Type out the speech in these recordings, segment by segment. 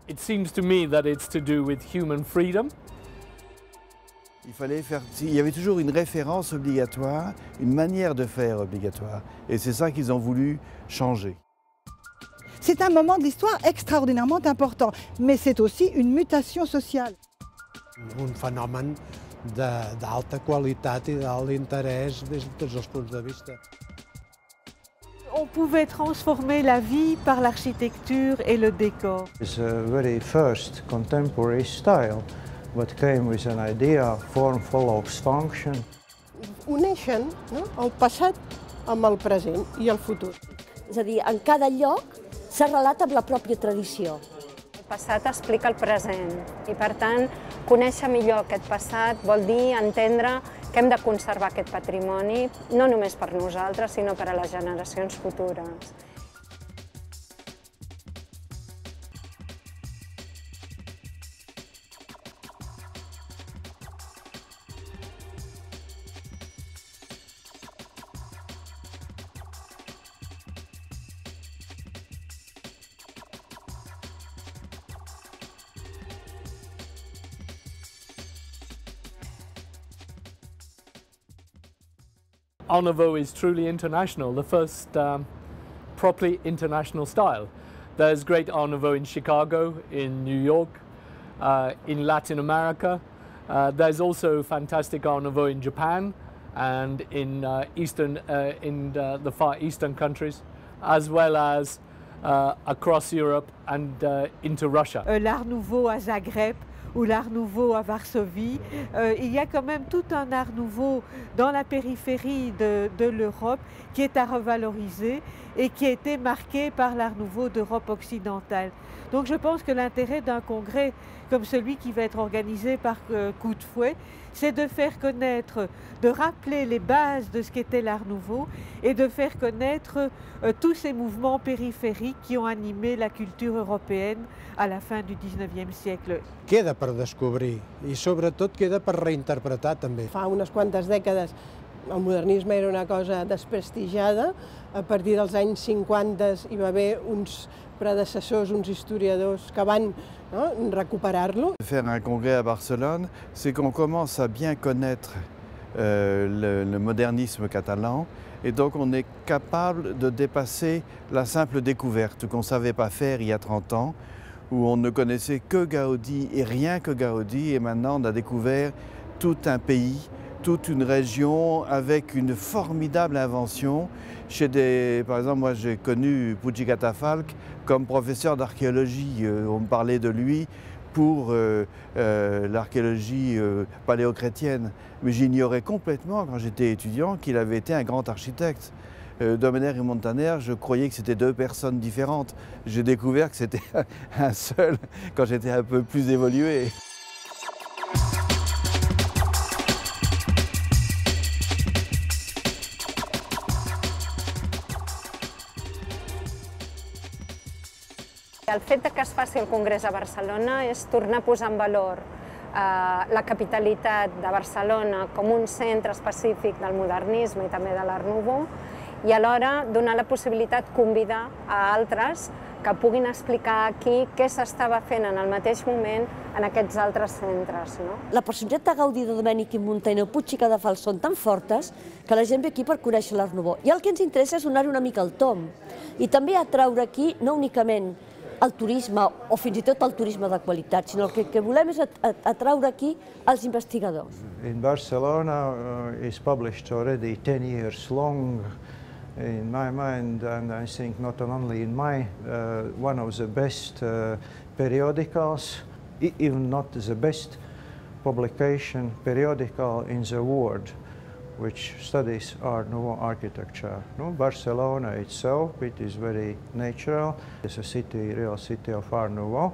It seems to me that it's to do with human freedom. Il y avait toujours une référence obligatoire, une manière de faire obligatoire. Et c'est ça qu'ils ont voulu changer. C'est un moment de l'histoire extraordinairement important, mais c'est aussi une mutation sociale. Un fenomen d'alta qualitat i d'alt interès des de tots els punts de vista. On pouvait transformer la vie par l'architecture et le décor. It's a very first contemporary style, what came with an idea, form follows function. Uneixen, no?, el passat amb el present i el futur. És a dir, en cada lloc s'arrelat amb la pròpia tradició. El passat explica el present i, per tant, conèixer millor aquest passat vol dir entendre que hem de conservar aquest patrimoni, no només per nosaltres, sinó per a les generacions futures. Art Nouveau is truly international, the first properly international style. There's great Art Nouveau in Chicago, in New York, in Latin America. There's also fantastic Art Nouveau in Japan and in the Far Eastern countries, as well as across Europe and into Russia. L'Art Nouveau à Zagreb ou l'Art Nouveau à Varsovie. Il y a quand même tout un Art Nouveau dans la périphérie de l'Europe qui est à revaloriser et qui a été marqué par l'Art Nouveau d'Europe occidentale. Donc je pense que l'intérêt d'un congrès comme celui qui va être organisé par Coup de Fouet, c'est de faire connaître, de rappeler les bases de ce qu'était l'Art Nouveau et de faire connaître tous ces mouvements périphériques qui ont animé la culture européenne à la fin du XIXe siècle. Queda per descobrir i sobretot queda per reinterpretar també. Fa unes quantes dècades el modernisme era una cosa desprestigiada. A partir dels anys 50 hi va haver uns predecessors, uns historiadors que van recuperar-lo. Faire un congrès à Barcelone, c'est qu'on commence à bien connaître le modernisme catalan et donc on est capable de dépasser la simple découverte qu'on ne savait pas faire il y a 30 ans, où on ne connaissait que Gaudi et rien que Gaudi, et maintenant on a découvert tout un pays, toute une région avec une formidable invention. Par exemple, moi j'ai connu Puig i Cadafalch comme professeur d'archéologie. On me parlait de lui pour l'archéologie paléochrétienne. Mais j'ignorais complètement quand j'étais étudiant qu'il avait été un grand architecte. Domenech et Montaner, je croyais que c'était deux personnes différentes. J'ai découvert que c'était un seul quand j'étais un peu plus évolué. El fet que es faci el Congrés a Barcelona és tornar a posar en valor la capitalitat de Barcelona com un centre específic del modernisme i també de l'Art Nouveau i alhora donar la possibilitat, convidar a altres que puguin explicar aquí què s'estava fent en el mateix moment en aquests altres centres. La personalitat de Gaudí, de Domènech i Muntaner, Puig i Cadafalch són tan fortes que la gent ve aquí per conèixer l'Art Nouveau. I el que ens interessa és donar-hi una mica el tom i també atraure aquí no únicament el turisme o fins i tot el turisme de qualitat, sinó el que volem és atraure aquí els investigadors. In Barcelona is published already 10 years long. In my mind, and I think not only in my, one of the best periodicals, even not the best publication periodical in the world, which studies Art Nouveau architecture. Barcelona itself, it is very natural. It's a city, real city of Art Nouveau,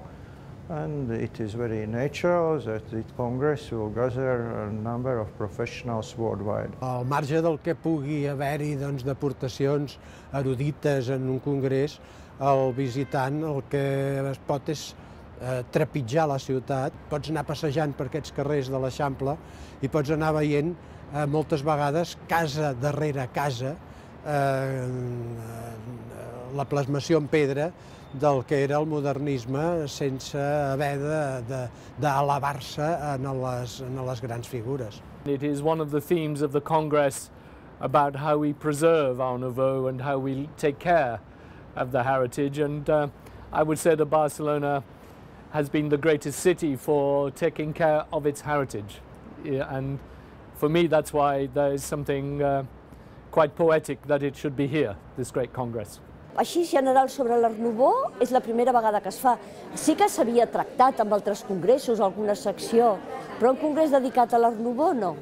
and it is very natural that the Congress will gather a number of professionals worldwide. Al marge del que pugui haver-hi d'aportacions erudites en un congrés, el visitant el que es pot és trepitjar la ciutat. Pots anar passejant per aquests carrers de l'Eixample i pots anar veient moltes vegades, casa darrere casa, la plasmació en pedra del que era el modernisme sense haver d'elevar-se en les grans figures. It is one of the themes of the Congress about how we preserve Art Nouveau and how we take care of the heritage, and I would say that Barcelona has been the greatest city for taking care of its heritage, and for me that's why there is something quite poetic that it should be here, this great Congress. Així, general, sobre l'Art Nouveau, és la primera vegada que es fa. Sí que s'havia tractat amb altres congressos, alguna secció, però un congrés dedicat a l'Art Nouveau no.